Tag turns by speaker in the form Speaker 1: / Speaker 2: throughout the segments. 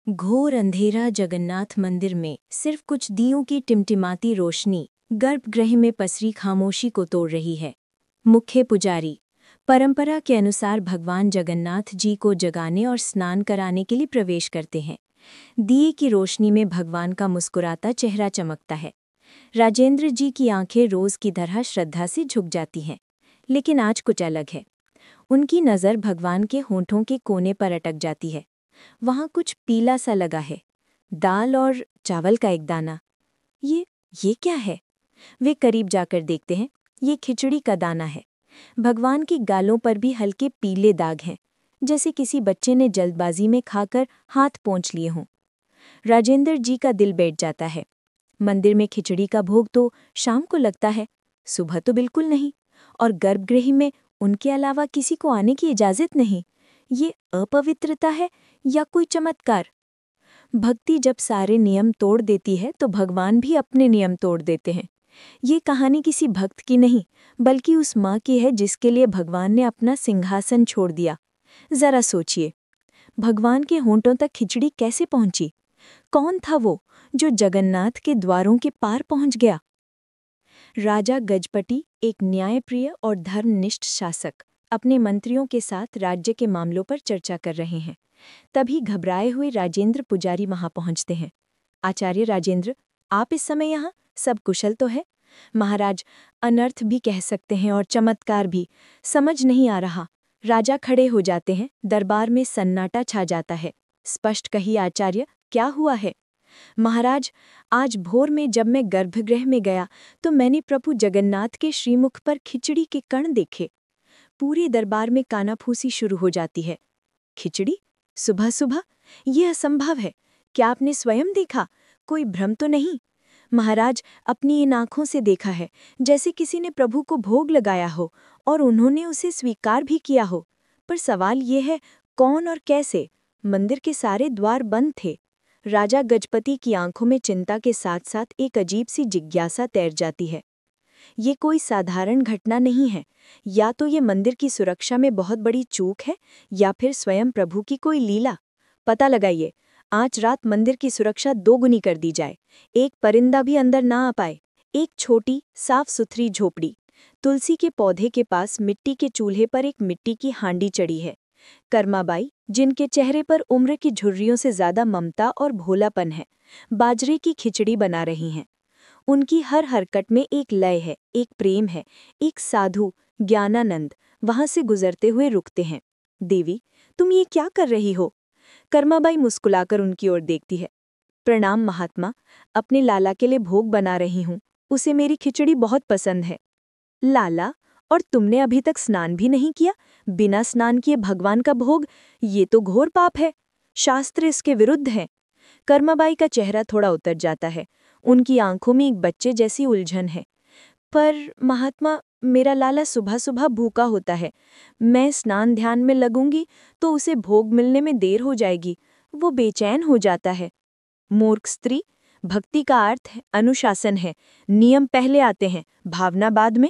Speaker 1: घोर अंधेरा जगन्नाथ मंदिर में सिर्फ कुछ दियों की टिमटिमाती रोशनी गर्भगृह में पसरी खामोशी को तोड़ रही है। मुख्य पुजारी परंपरा के अनुसार भगवान जगन्नाथ जी को जगाने और स्नान कराने के लिए प्रवेश करते हैं। दिए की रोशनी में भगवान का मुस्कुराता चेहरा चमकता है। राजेंद्र जी की आंखें रोज की तरह श्रद्धा से झुक जाती हैं, लेकिन आज कुछ अलग है। उनकी नज़र भगवान के होंठों के कोने पर अटक जाती है। वहाँ कुछ पीला सा लगा है, दाल और चावल का एक दाना। ये क्या है? वे करीब जाकर देखते हैं। ये खिचड़ी का दाना है। भगवान की गालों पर भी हल्के पीले दाग हैं, जैसे किसी बच्चे ने जल्दबाजी में खाकर हाथ पोंछ लिए हों। राजेंद्र जी का दिल बैठ जाता है। मंदिर में खिचड़ी का भोग तो शाम को लगता है, सुबह तो बिल्कुल नहीं। और गर्भगृह में उनके अलावा किसी को आने की इजाजत नहीं। ये अपवित्रता है या कोई चमत्कार? भक्ति जब सारे नियम तोड़ देती है तो भगवान भी अपने नियम तोड़ देते हैं। ये कहानी किसी भक्त की नहीं, बल्कि उस माँ की है जिसके लिए भगवान ने अपना सिंहासन छोड़ दिया। जरा सोचिए, भगवान के होंठों तक खिचड़ी कैसे पहुंची? कौन था वो जो जगन्नाथ के द्वारों के पार पहुंच गया? राजा गजपति, एक न्यायप्रिय और धर्मनिष्ठ शासक, अपने मंत्रियों के साथ राज्य के मामलों पर चर्चा कर रहे हैं। तभी घबराए हुए राजेंद्र पुजारी वहां पहुंचते हैं। आचार्य राजेंद्र, आप इस समय यहाँ? सब कुशल तो है? महाराज, अनर्थ भी कह सकते हैं और चमत्कार भी, समझ नहीं आ रहा। राजा खड़े हो जाते हैं। दरबार में सन्नाटा छा जाता है। स्पष्ट कहिए आचार्य, क्या हुआ है? महाराज, आज भोर में जब मैं गर्भगृह में गया तो मैंने प्रभु जगन्नाथ के श्रीमुख पर खिचड़ी के कण देखे। पूरे दरबार में कानाफूसी शुरू हो जाती है। खिचड़ी? सुबह सुबह? यह असंभव है। क्या आपने स्वयं देखा? कोई भ्रम तो नहीं? महाराज, अपनी इन आंखों से देखा है, जैसे किसी ने प्रभु को भोग लगाया हो और उन्होंने उसे स्वीकार भी किया हो। पर सवाल ये है, कौन और कैसे? मंदिर के सारे द्वार बंद थे। राजा गजपति की आंखों में चिंता के साथ साथ एक अजीब सी जिज्ञासा तैर जाती है। ये कोई साधारण घटना नहीं है। या तो ये मंदिर की सुरक्षा में बहुत बड़ी चूक है, या फिर स्वयं प्रभु की कोई लीला। पता लगाइए, आज रात मंदिर की सुरक्षा दोगुनी कर दी जाए। एक परिंदा भी अंदर ना आ पाए। एक छोटी साफ सुथरी झोपड़ी, तुलसी के पौधे के पास मिट्टी के चूल्हे पर एक मिट्टी की हांडी चढ़ी है। कर्माबाई, जिनके चेहरे पर उम्र की झुर्रियों से ज्यादा ममता और भोलापन है, बाजरे की खिचड़ी बना रही हैं। उनकी हर हरकत में एक लय है, एक प्रेम है। एक साधु ज्ञानानंद वहां से गुजरते हुए रुकते हैं। देवी, तुम ये क्या कर रही हो? कर्माबाई मुस्कुलाकर उनकी ओर देखती है। प्रणाम महात्मा, अपने लाला के लिए भोग बना रही हूँ। उसे मेरी खिचड़ी बहुत पसंद है। लाला? और तुमने अभी तक स्नान भी नहीं किया? बिना स्नान किए भगवान का भोग? ये तो घोर पाप है। शास्त्र इसके विरुद्ध है। कर्माबाई का चेहरा थोड़ा उतर जाता है। उनकी आंखों में एक बच्चे जैसी उलझन है। पर महात्मा, मेरा लाला सुबह सुबह भूखा होता है। मैं स्नान ध्यान में लगूंगी तो उसे भोग मिलने में देर हो जाएगी। वो बेचैन हो जाता है। मूर्ख स्त्री, भक्ति का अर्थ है अनुशासन है। नियम पहले आते हैं, भावना बाद में।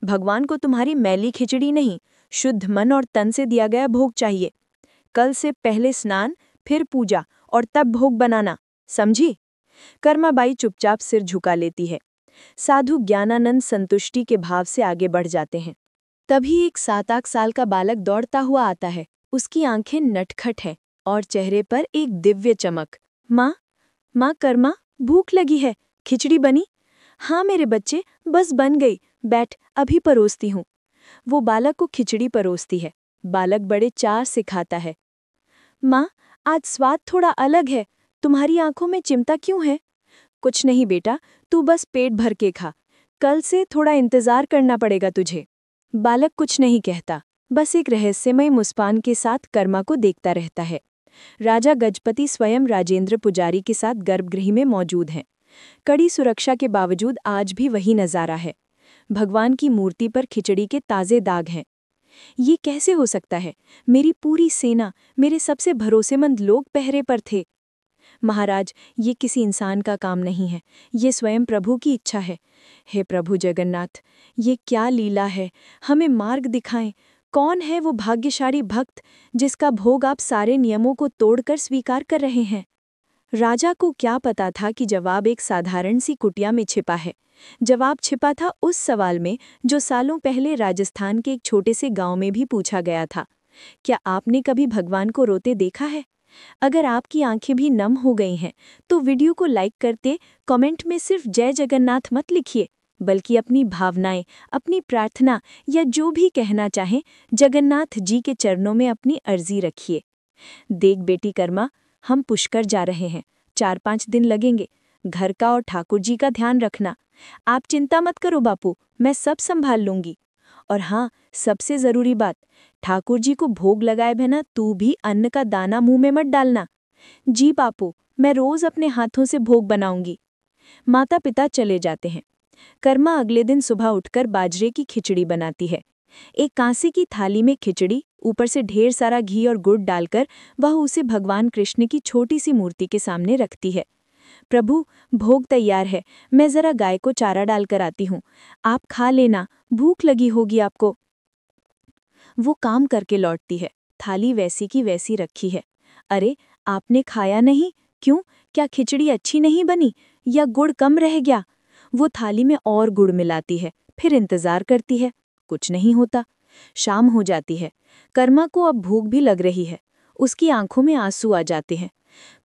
Speaker 1: भगवान को तुम्हारी मैली खिचड़ी नहीं, शुद्ध मन और तन से दिया गया भोग चाहिए। कल से पहले स्नान, फिर पूजा और तब भोग बनाना, समझी? कर्माबाई चुपचाप सिर झुका लेती है। साधु ज्ञानानंद संतुष्टि के भाव से आगे बढ़ जाते हैं। तभी एक 7-8 साल का बालक दौड़ता हुआ आता है। उसकी आंखें नटखट हैं और चेहरे पर एक दिव्य चमक। माँ, माँ कर्मा, भूख लगी है, खिचड़ी बनी? हाँ मेरे बच्चे, बस बन गई, बैठ, अभी परोसती हूँ। वो बालक को खिचड़ी परोसती है। बालक बड़े चार से खाता है। माँ, आज स्वाद थोड़ा अलग है, तुम्हारी आंखों में चिमटा क्यों है? कुछ नहीं बेटा, तू बस पेट भर के खा, कल से थोड़ा इंतजार करना पड़ेगा तुझे। बालक कुछ नहीं कहता, बस एक रहस्यमय मुस्कान के साथ कर्मा को देखता रहता है। राजा गजपति स्वयं राजेंद्र पुजारी के साथ गर्भगृह में मौजूद हैं। कड़ी सुरक्षा के बावजूद आज भी वही नज़ारा है। भगवान की मूर्ति पर खिचड़ी के ताज़े दाग हैं। ये कैसे हो सकता है? मेरी पूरी सेना, मेरे सबसे भरोसेमंद लोग पहरे पर थे। महाराज, ये किसी इंसान का काम नहीं है, ये स्वयं प्रभु की इच्छा है। हे प्रभु जगन्नाथ, ये क्या लीला है? हमें मार्ग दिखाएं। कौन है वो भाग्यशाली भक्त जिसका भोग आप सारे नियमों को तोड़कर स्वीकार कर रहे हैं? राजा को क्या पता था कि जवाब एक साधारण सी कुटिया में छिपा है। जवाब छिपा था उस सवाल में जो सालों पहले राजस्थान के एक छोटे से गांव में भी पूछा गया था। क्या आपने कभी भगवान को रोते देखा है? अगर आपकी आंखें भी नम हो गई हैं तो वीडियो को लाइक करते कमेंट में सिर्फ जय जगन्नाथ मत लिखिए, बल्कि अपनी भावनाएं, अपनी प्रार्थना या जो भी कहना चाहें जगन्नाथ जी के चरणों में अपनी अर्जी रखिए। देख बेटी कर्मा, हम पुष्कर जा रहे हैं, 4-5 दिन लगेंगे। घर का और ठाकुर जी का ध्यान रखना। आप चिंता मत करो बापू, मैं सब संभाल लूंगी। और हाँ, सबसे जरूरी बात, ठाकुर जी को भोग लगाए बिना तू भी अन्न का दाना मुंह में मत डालना। जी बापू, मैं रोज अपने हाथों से भोग बनाऊंगी। माता पिता चले जाते हैं। कर्मा अगले दिन सुबह उठकर बाजरे की खिचड़ी बनाती है। एक कांसे की थाली में खिचड़ी, ऊपर से ढेर सारा घी और गुड़ डालकर वह उसे भगवान कृष्ण की छोटी सी मूर्ति के सामने रखती है। प्रभु, भोग तैयार है, मैं जरा गाय को चारा डालकर आती हूँ, आप खा लेना, भूख लगी होगी आपको। वो काम करके लौटती है, थाली वैसी की वैसी रखी है। अरे, आपने खाया नहीं? क्यों? क्या खिचड़ी अच्छी नहीं बनी या गुड़ कम रह गया? वो थाली में और गुड़ मिलाती है, फिर इंतजार करती है, कुछ नहीं होता। शाम हो जाती है। कर्मा को अब भूख भी लग रही है। उसकी आंखों में आंसू आ जाते हैं।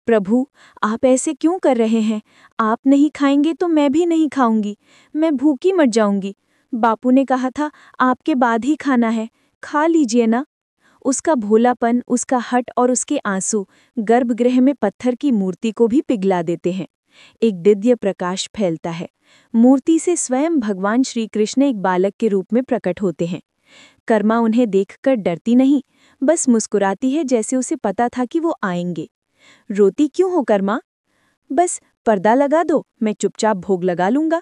Speaker 1: प्रभु, आप ऐसे क्यों कर रहे हैं? आप नहीं खाएंगे तो मैं भी नहीं खाऊंगी, मैं भूखी मर जाऊंगी। बापू ने कहा था आपके बाद ही खाना है, खा लीजिए ना। उसका भोलापन, उसका हठ और उसके आंसू गर्भगृह में पत्थर की मूर्ति को भी पिघला देते हैं। एक दिव्य प्रकाश फैलता है। मूर्ति से स्वयं भगवान श्री कृष्ण एक बालक के रूप में प्रकट होते हैं। कर्मा उन्हें देखकर डरती नहीं, बस मुस्कुराती है, जैसे उसे पता था कि वो आएंगे। रोती क्यों हो कर्मा? बस पर्दा लगा दो, मैं चुपचाप भोग लगा लूंगा।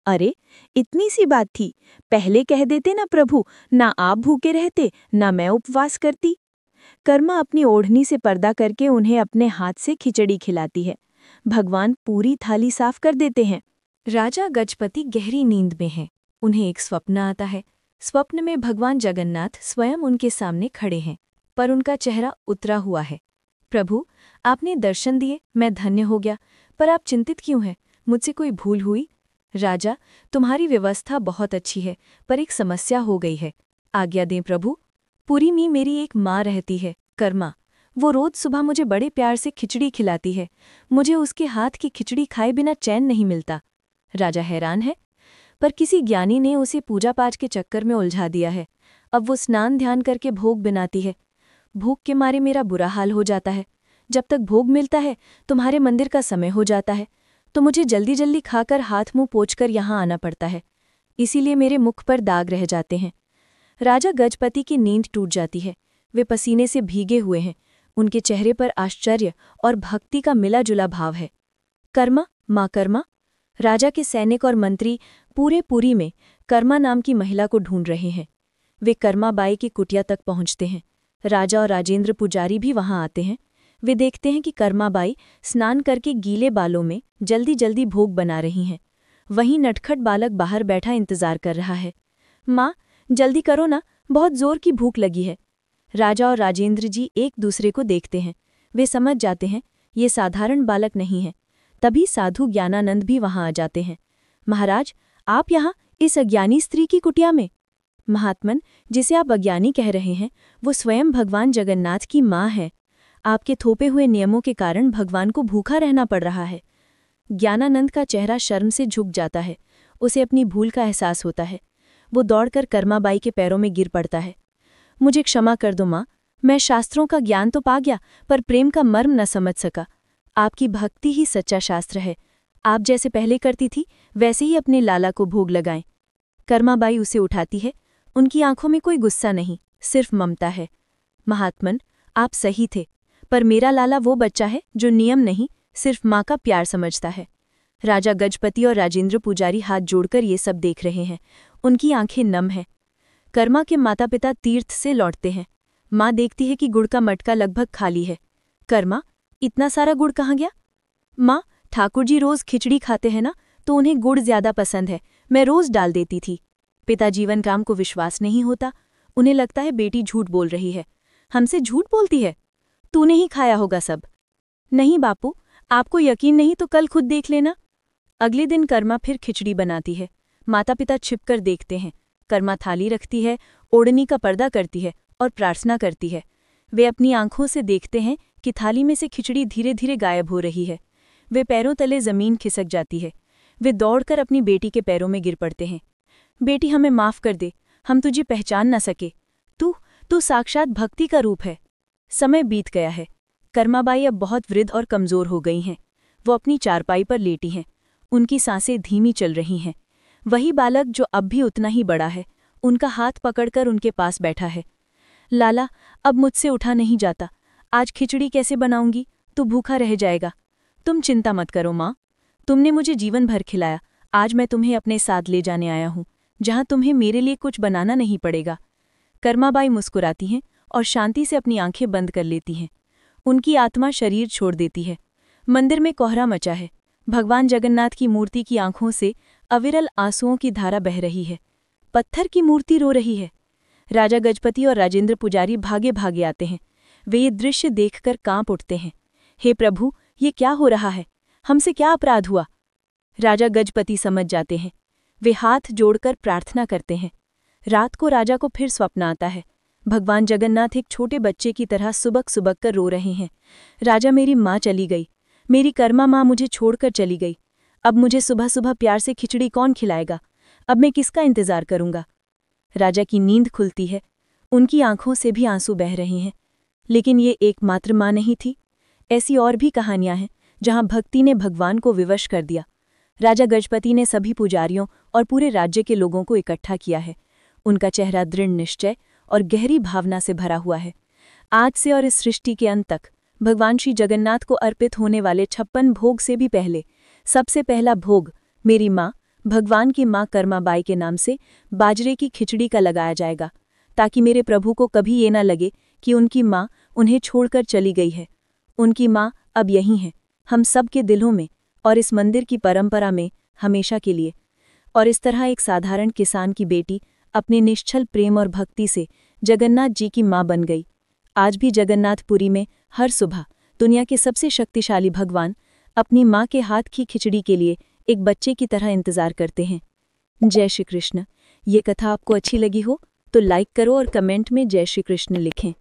Speaker 1: अरे, इतनी सी बात थी, पहले कह देते ना प्रभु, ना आप भूखे रहते ना मैं उपवास करती। कर्मा अपनी ओढ़नी से पर्दा करके उन्हें अपने हाथ से खिचड़ी खिलाती है। भगवान पूरी थाली साफ कर देते हैं। राजा गजपति गहरी नींद में हैं। उन्हें एक स्वप्न आता है। स्वप्न में भगवान जगन्नाथ स्वयं उनके सामने खड़े हैं, पर उनका चेहरा उतरा हुआ है। प्रभु, आपने दर्शन दिए, मैं धन्य हो गया, पर आप चिंतित क्यों हैं? मुझसे कोई भूल हुई? राजा, तुम्हारी व्यवस्था बहुत अच्छी है, पर एक समस्या हो गई है। आज्ञा दें प्रभु। पुरी में मेरी एक माँ रहती है, कर्मा। वो रोज सुबह मुझे बड़े प्यार से खिचड़ी खिलाती है। मुझे उसके हाथ की खिचड़ी खाए बिना चैन नहीं मिलता। राजा हैरान है, पर किसी ज्ञानी ने उसे पूजा पाठ के चक्कर में उलझा दिया है। अब वो स्नान ध्यान करके भोग बनाती है। भूख के मारे मेरा बुरा हाल हो जाता है। जब तक भोग मिलता है तुम्हारे मंदिर का समय हो जाता है, तो मुझे जल्दी जल्दी खाकर हाथ मुंह पोंछकर यहाँ आना पड़ता है। इसीलिए मेरे मुख पर दाग रह जाते हैं। राजा गजपति की नींद टूट जाती है। वे पसीने से भीगे हुए हैं। उनके चेहरे पर आश्चर्य और भक्ति का मिला जुला भाव है। कर्मा, माँ कर्मा। राजा के सैनिक और मंत्री पूरे पुरी में कर्मा नाम की महिला को ढूंढ रहे हैं। वे कर्मा बाई की कुटिया तक पहुंचते हैं। राजा और राजेंद्र पुजारी भी वहां आते हैं। वे देखते हैं कि कर्मा बाई स्नान करके गीले बालों में जल्दी जल्दी भोग बना रही हैं। वहीं नटखट बालक बाहर बैठा इंतजार कर रहा है। माँ, जल्दी करो ना, बहुत जोर की भूख लगी है। राजा और राजेंद्र जी एक दूसरे को देखते हैं। वे समझ जाते हैं ये साधारण बालक नहीं है। तभी साधु ज्ञानानंद भी वहां आ जाते हैं। महाराज, आप यहाँ इस अज्ञानी स्त्री की कुटिया में? महात्मन, जिसे आप अज्ञानी कह रहे हैं वो स्वयं भगवान जगन्नाथ की माँ है। आपके थोपे हुए नियमों के कारण भगवान को भूखा रहना पड़ रहा है। ज्ञानानंद का चेहरा शर्म से झुक जाता है। उसे अपनी भूल का एहसास होता है। वो दौड़कर कर्माबाई के पैरों में गिर पड़ता है। मुझे क्षमा कर दो माँ, मैं शास्त्रों का ज्ञान तो पा गया, पर प्रेम का मर्म न समझ सका। आपकी भक्ति ही सच्चा शास्त्र है। आप जैसे पहले करती थी वैसे ही अपने लाला को भोग लगाएं। कर्माबाई उसे उठाती है। उनकी आंखों में कोई गुस्सा नहीं, सिर्फ ममता है। महात्मन, आप सही थे, पर मेरा लाला वो बच्चा है जो नियम नहीं, सिर्फ माँ का प्यार समझता है। राजा गजपति और राजेंद्र पुजारी हाथ जोड़कर ये सब देख रहे हैं। उनकी आंखें नम हैं। कर्मा के माता पिता तीर्थ से लौटते हैं। माँ देखती है कि गुड़ का मटका लगभग खाली है। कर्मा, इतना सारा गुड़ कहाँ गया? माँ, ठाकुर जी रोज खिचड़ी खाते हैं ना, तो उन्हें गुड़ ज्यादा पसंद है, मैं रोज डाल देती थी। पिता जीवन राम को विश्वास नहीं होता।
Speaker 2: उन्हें लगता है बेटी झूठ बोल रही है। हमसे झूठ बोलती है? तूने ही खाया होगा सब। नहीं बापू, आपको यकीन नहीं तो कल खुद देख लेना। अगले दिन कर्मा फिर खिचड़ी बनाती है। माता पिता छिपकर देखते हैं। कर्मा थाली रखती है, ओढ़नी का पर्दा करती है और प्रार्थना करती है। वे अपनी आंखों से देखते हैं कि थाली में से खिचड़ी धीरे धीरे गायब हो रही है। वे पैरों तले जमीन खिसक जाती है। वे दौड़कर अपनी बेटी के पैरों में गिर पड़ते हैं। बेटी, हमें माफ कर दे, हम तुझे पहचान न सके। तू साक्षात भक्ति का रूप है। समय बीत गया है। कर्माबाई अब बहुत वृद्ध और कमजोर हो गई हैं। वो अपनी चारपाई पर लेटी हैं। उनकी सांसें धीमी चल रही हैं। वही बालक जो अब भी उतना ही बड़ा है, उनका हाथ पकड़कर उनके पास बैठा है। लाला, अब मुझसे उठा नहीं जाता। आज खिचड़ी कैसे बनाऊंगी? तू भूखा रह जाएगा। तुम चिंता मत करो माँ, तुमने मुझे जीवन भर खिलाया। आज मैं तुम्हें अपने साथ ले जाने आया हूँ, जहाँ तुम्हें मेरे लिए कुछ बनाना नहीं पड़ेगा। कर्माबाई मुस्कुराती हैं और शांति से अपनी आंखें बंद कर लेती हैं। उनकी आत्मा शरीर छोड़ देती है। मंदिर में कोहरा मचा है। भगवान जगन्नाथ की मूर्ति की आंखों से अविरल आंसुओं की धारा बह रही है। पत्थर की मूर्ति रो रही है। राजा गजपति और राजेंद्र पुजारी भागे भागे आते हैं। वे ये दृश्य देखकर कांप उठते हैं। हे प्रभु, ये क्या हो रहा है? हमसे क्या अपराध हुआ? राजा गजपति समझ जाते हैं। वे हाथ जोड़कर प्रार्थना करते हैं। रात को राजा को फिर स्वप्न आता है। भगवान जगन्नाथ एक छोटे बच्चे की तरह सुबक सुबक कर रो रहे हैं। राजा, मेरी माँ चली गई। मेरी कर्मा माँ मुझे छोड़कर चली गई। अब मुझे सुबह सुबह प्यार से खिचड़ी कौन खिलाएगा? अब मैं किसका इंतजार करूंगा? राजा की नींद खुलती है। उनकी आंखों से भी आंसू बह रहे हैं। लेकिन ये एकमात्र माँ नहीं थी। ऐसी और भी कहानियां हैं जहां भक्ति ने भगवान को विवश कर दिया। राजा गजपति ने सभी पुजारियों और पूरे राज्य के लोगों को इकट्ठा किया है। उनका चेहरा दृढ़ निश्चय और गहरी भावना से भरा हुआ है। आज से और इस सृष्टि के अंत तक भगवान श्री जगन्नाथ को अर्पित होने वाले 56 भोग से भी पहले सबसे पहला भोग मेरी माँ, भगवान की माँ कर्माबाई के नाम से बाजरे की खिचड़ी का लगाया जाएगा, ताकि मेरे प्रभु को कभी ये ना लगे कि उनकी माँ उन्हें छोड़कर चली गई है। उनकी माँ अब यहीं है, हम सब के दिलों में और इस मंदिर की परंपरा में हमेशा के लिए। और इस तरह एक साधारण किसान की बेटी अपने निश्चल प्रेम और भक्ति से जगन्नाथ जी की माँ बन गई। आज भी जगन्नाथपुरी में हर सुबह दुनिया के सबसे शक्तिशाली भगवान अपनी माँ के हाथ की खिचड़ी के लिए एक बच्चे की तरह इंतजार करते हैं। जय श्री कृष्ण। ये कथा आपको अच्छी लगी हो तो लाइक करो और कमेंट में जय श्री कृष्ण लिखें।